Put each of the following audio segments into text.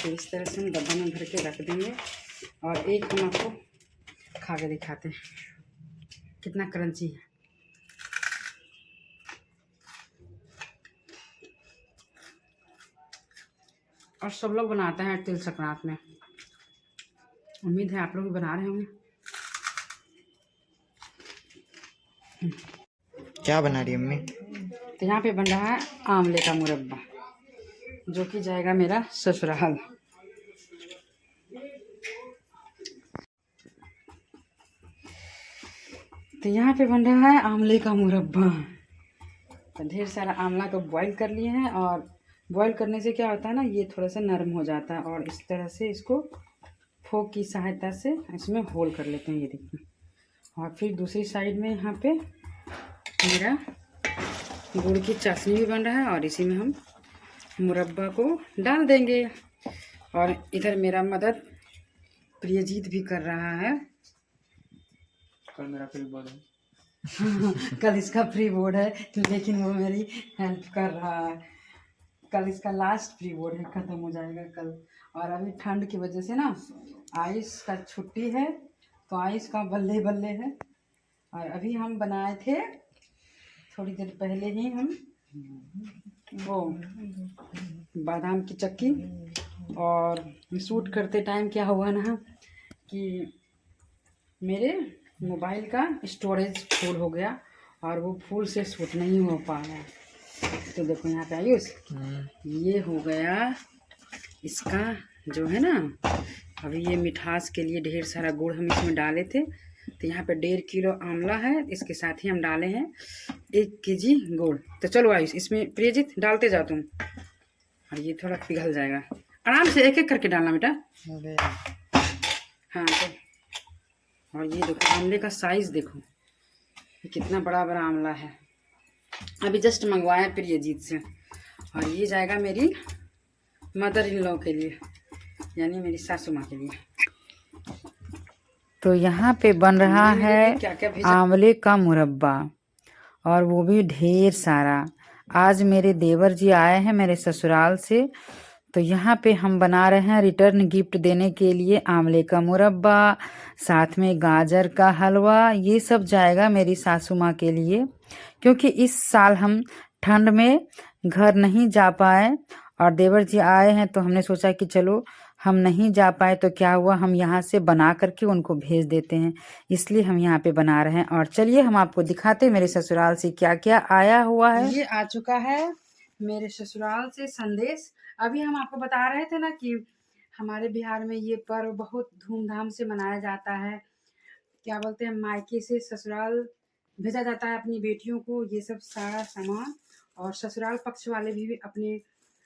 तो इस तरह से हम डब्बा में भर के रख देंगे और एक हम आपको खा के दिखाते हैं कितना क्रंची है। और सब लोग बनाते हैं तिल संक्रांत में, उम्मीद है आप लोग भी बना रहे होंगे। क्या बना रही है मम्मी? तो यहाँ पे बन रहा है आंवले का मुरब्बा, जो कि जाएगा मेरा ससुराल। तो यहाँ पे बन रहा है आंवले का मुरब्बा। तो ढेर सारा आंवला को बॉईल कर लिए हैं, और बॉईल करने से क्या होता है ना, ये थोड़ा सा नरम हो जाता है, और इस तरह से इसको फोक की सहायता से इसमें होल कर लेते हैं, ये देखिए। और फिर दूसरी साइड में यहाँ पे मेरा गुड़ की चाशनी भी बन रहा है, और इसी में हम मुरब्बा को डाल देंगे। और इधर मेरा मदद प्रियजीत भी कर रहा है। कल मेरा प्री बोर्ड है। कल इसका प्री बोर्ड है, लेकिन वो मेरी हेल्प कर रहा है। कल इसका लास्ट प्री बोर्ड है, ख़त्म हो जाएगा कल। और अभी ठंड की वजह से ना आइस का छुट्टी है, तो आइस का बल्ले बल्ले है। और अभी हम बनाए थे थोड़ी देर पहले ही हम वो बादाम की चक्की। और शूट करते टाइम क्या हुआ ना कि मेरे मोबाइल का स्टोरेज फुल हो गया, और वो फुल से शूट नहीं हो पाया। तो देखो यहाँ पे आयुष, ये हो गया इसका जो है ना। अभी ये मिठास के लिए ढेर सारा गुड़ हम इसमें डाले थे, तो यहाँ पे 1.5 किलो आंवला है, इसके साथ ही हम डाले हैं 1 केजी गुड़। तो चलो आयुष, इसमें प्रियजीत डालते जाओ तुम, और ये थोड़ा पिघल जाएगा। आराम से एक एक करके डालना बेटा। हाँ तो, और ये देखो आंवले का साइज़ देखो, ये कितना बड़ा बड़ा आंवला है। अभी जस्ट मंगवाया प्रियजीत से, और ये जाएगा मेरी मदर इन लॉ के लिए, यानी मेरी सासू माँ के लिए। तो यहाँ पे बन रहा है क्या क्या भेजा? आंवले का मुरब्बा, और वो भी ढेर सारा। आज मेरे देवर जी आए हैं मेरे ससुराल से, तो यहाँ पे हम बना रहे हैं रिटर्न गिफ्ट देने के लिए आंवले का मुरब्बा, साथ में गाजर का हलवा। ये सब जाएगा मेरी सासू माँ के लिए, क्योंकि इस साल हम ठंड में घर नहीं जा पाए, और देवर जी आए हैं, तो हमने सोचा कि चलो हम नहीं जा पाए तो क्या हुआ, हम यहाँ से बना करके उनको भेज देते हैं, इसलिए हम यहाँ पे बना रहे हैं। और चलिए हम आपको दिखाते हैं मेरे ससुराल से क्या क्या आया हुआ है। ये आ चुका है मेरे ससुराल से संदेश। अभी हम आपको बता रहे थे ना कि हमारे बिहार में ये पर्व बहुत धूमधाम से मनाया जाता है। क्या बोलते हैं, मायके से ससुराल भेजा जाता है अपनी बेटियों को, ये सब सारा सामान। और ससुराल पक्ष वाले भी अपने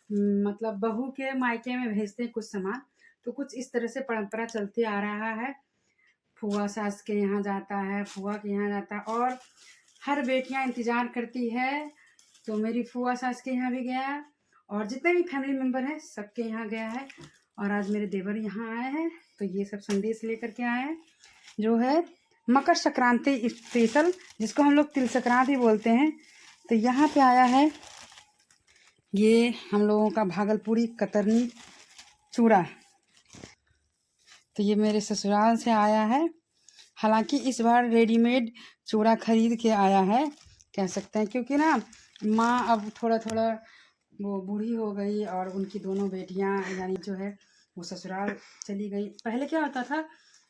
मतलब बहू के मायके में भेजते हैं कुछ सामान। तो कुछ इस तरह से परंपरा चलते आ रहा है। फुआ सास के यहाँ जाता है, फुआ के यहाँ जाता है, और हर बेटियाँ इंतज़ार करती है। तो मेरी फुआ सास के यहाँ भी गया, और जितने भी फैमिली मेम्बर हैं सबके यहाँ गया है। और आज मेरे देवर यहाँ आए हैं, तो ये सब संदेश लेकर के आए हैं, जो है मकर संक्रांति स्पेशल, जिसको हम लोग तिल संक्रांति बोलते हैं। तो यहाँ पे आया है ये हम लोगों का भागलपुरी कतरनी चूड़ा। तो ये मेरे ससुराल से आया है, हालांकि इस बार रेडीमेड चूड़ा खरीद के आया है कह सकते हैं, क्योंकि ना माँ अब थोड़ा थोड़ा वो बूढ़ी हो गई, और उनकी दोनों बेटियां यानी जो है वो ससुराल चली गई। पहले क्या होता था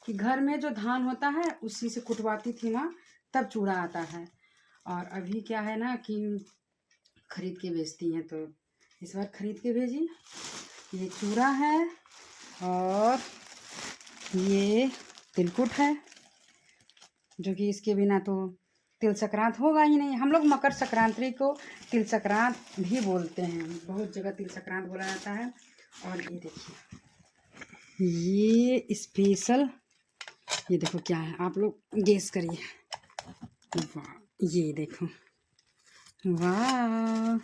कि घर में जो धान होता है उसी से कुटवाती थी माँ, तब चूड़ा आता है। और अभी क्या है ना कि खरीद के बेचती हैं, तो इस बार खरीद के भेजी। ये चूड़ा है, और ये तिलकुट है, जो कि इसके बिना तो तिल संक्रांत होगा ही नहीं। हम लोग मकर संक्रांति को तिल संक्रांत भी बोलते हैं, बहुत जगह तिल संक्रांत बोला जाता है। और ये देखिए ये स्पेशल, ये देखो क्या है, आप लोग गेस करिए। वाह, ये देखो, वाह।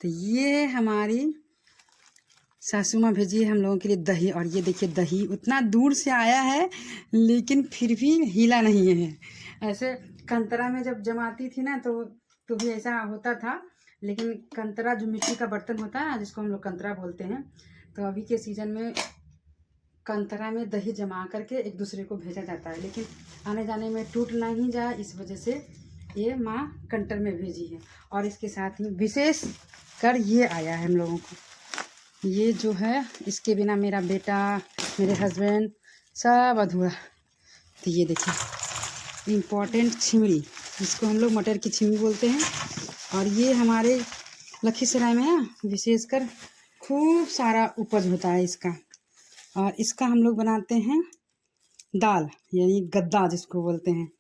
तो ये हमारी सासू माँ भेजी है हम लोगों के लिए दही, और ये देखिए दही उतना दूर से आया है लेकिन फिर भी हिला नहीं है। ऐसे कंतरा में जब जमाती थी ना तो भी ऐसा होता था, लेकिन कंतरा जो मिट्टी का बर्तन होता है ना, जिसको हम लोग कंतरा बोलते हैं, तो अभी के सीज़न में कंतरा में दही जमा करके एक दूसरे को भेजा जाता है, लेकिन आने जाने में टूट नहीं जाए इस वजह से ये माँ कंटर में भेजी है। और इसके साथ ही विशेष कर ये आया है हम लोगों को, ये जो है इसके बिना मेरा बेटा, मेरे हस्बैंड सब अधूरा। तो ये देखिए इम्पोर्टेंट छिमड़ी, जिसको हम लोग मटर की छिमड़ी बोलते हैं। और ये हमारे लखीसराय में ना विशेषकर खूब सारा उपज होता है इसका। और इसका हम लोग बनाते हैं दाल, यानी गद्दा जिसको बोलते हैं।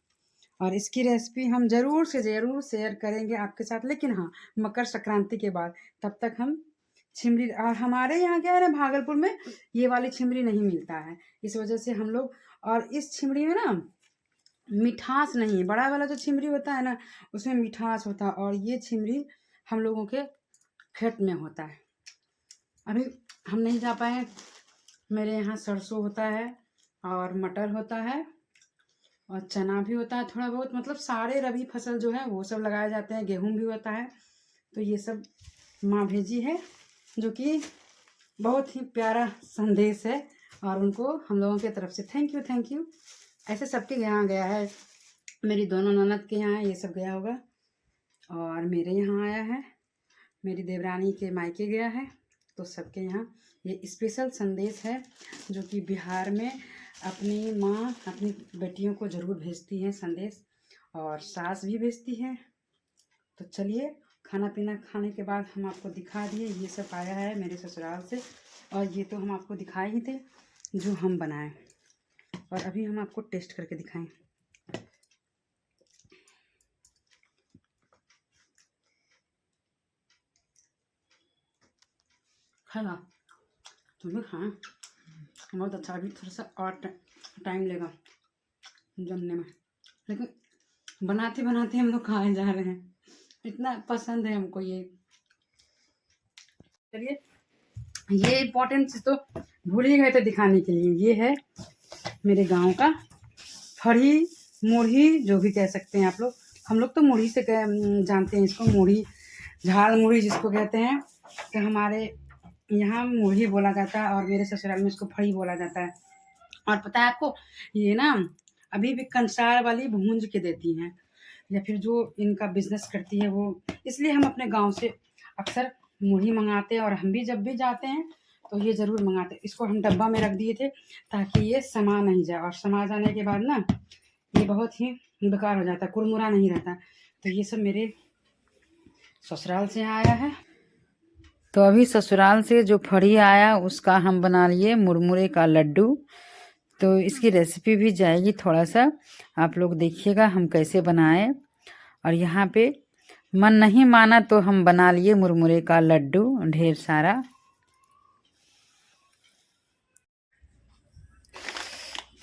और इसकी रेसिपी हम ज़रूर से ज़रूर शेयर करेंगे आपके साथ, लेकिन हाँ मकर संक्रांति के बाद। तब तक हम छिमरी, और हमारे यहाँ क्या है ना भागलपुर में ये वाली छिमरी नहीं मिलता है, इस वजह से हम लोग, और इस छिमरी में ना मिठास नहीं है। बड़ा वाला जो छिमरी होता है ना उसमें मिठास होता है, और ये छिमरी हम लोगों के खेत में होता है। अभी हम नहीं जा पाए, मेरे यहाँ सरसों होता है और मटर होता है और चना भी होता है थोड़ा बहुत, मतलब सारे रबी फसल जो है वो सब लगाए जाते हैं, गेहूं भी होता है। तो ये सब माँ भेजी है, जो कि बहुत ही प्यारा संदेश है, और उनको हम लोगों की तरफ से थैंक यू। ऐसे सबके यहाँ गया है, मेरी दोनों ननद के यहाँ ये सब गया होगा, और मेरे यहाँ आया है, मेरी देवरानी के मायके गया है। तो सबके यहाँ ये स्पेशल संदेश है, जो कि बिहार में अपनी माँ अपनी बेटियों को ज़रूर भेजती हैं संदेश, और सास भी भेजती है। तो चलिए खाना पीना खाने के बाद हम आपको दिखा दिए, ये सब आया है मेरे ससुराल से, और ये तो हम आपको दिखाए ही थे जो हम बनाए, और अभी हम आपको टेस्ट करके दिखाएं। खाना तुम भी खाएं, बहुत अच्छा। अभी थोड़ा सा और टाइम लेगा जमने में, लेकिन बनाते बनाते हम लोग खाए जा रहे हैं, इतना पसंद है हमको ये। चलिए ये इम्पोर्टेंट चीज़ तो भूल ही गए थे दिखाने के लिए, ये है मेरे गांव का फड़ी मुरही, जो भी कह सकते हैं आप लोग। हम लोग तो मुरही से जानते हैं इसको, मुरही, झाल मुरही जिसको कहते हैं, कि हमारे यहाँ मुरही बोला जाता है और मेरे ससुराल में इसको फड़ी बोला जाता है। और पता है आपको, ये ना अभी भी कंसार वाली भूंज के देती हैं, या फिर जो इनका बिजनेस करती है वो, इसलिए हम अपने गांव से अक्सर मुरही मंगाते हैं, और हम भी जब भी जाते हैं तो ये ज़रूर मंगाते हैं। इसको हम डब्बा में रख दिए थे ताकि ये समा नहीं जाए, और समा जाने के बाद ना ये बहुत ही बेकार हो जाता है, कुरमुरा नहीं रहता। तो ये सब मेरे ससुराल से आया है। तो अभी ससुराल से जो फड़ी आया उसका हम बना लिए मुरमुरे का लड्डू। तो इसकी रेसिपी भी जाएगी थोड़ा सा, आप लोग देखिएगा हम कैसे बनाएं। और यहाँ पे मन नहीं माना तो हम बना लिए मुरमुरे का लड्डू ढेर सारा।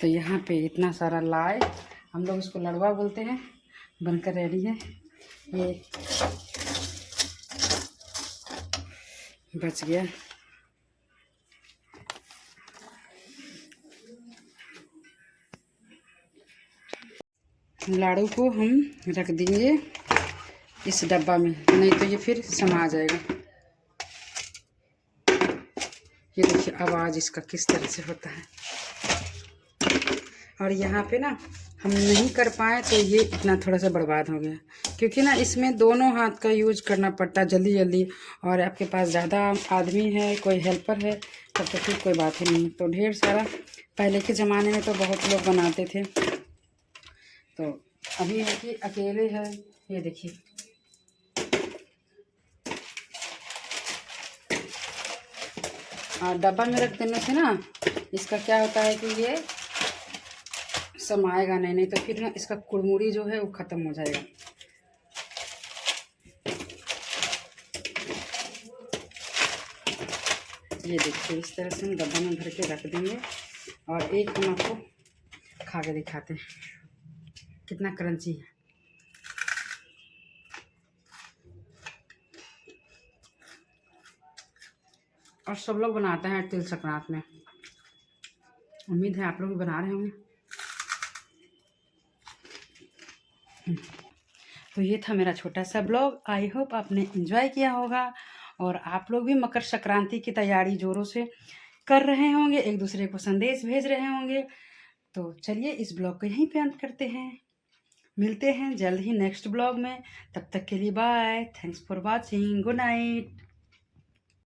तो यहाँ पे इतना सारा लाए, हम लोग इसको लड़वा बोलते हैं, बनकर रेडी है। ये बच गया, लाड़ू को हम रख देंगे इस डब्बा में, नहीं तो ये फिर समा जाएगा। ये देखिए आवाज़ इसका किस तरह से होता है। और यहाँ पे ना हम नहीं कर पाए तो ये इतना थोड़ा सा बर्बाद हो गया, क्योंकि ना इसमें दोनों हाथ का यूज करना पड़ता है जल्दी जल्दी, और आपके पास ज़्यादा आदमी है, कोई हेल्पर है, तब तो फिर कोई बात ही नहीं। तो ढेर सारा पहले के ज़माने में तो बहुत लोग बनाते थे, तो अभी है कि अकेले है। ये देखिए और डब्बा में रख देने से ना इसका क्या होता है कि ये समाएगा नहीं, तो फिर ना इसका कुड़मुड़ी जो है वो ख़त्म हो जाएगा। ये देखिए इस तरह से हम डब्बा में भर के रख देंगे, और एक हम आपको खा के दिखाते हैं कितना क्रंची है। और सब लोग बनाते हैं तिल संक्रांति में, उम्मीद है आप लोग भी बना रहे होंगे। तो ये था मेरा छोटा सा ब्लॉग, आई होप आपने एंजॉय किया होगा, और आप लोग भी मकर संक्रांति की तैयारी जोरों से कर रहे होंगे, एक दूसरे को संदेश भेज रहे होंगे। तो चलिए इस ब्लॉग को यहीं पे अंत करते हैं, मिलते हैं जल्द ही नेक्स्ट ब्लॉग में। तब तक के लिए bye, thanks for watching, good night.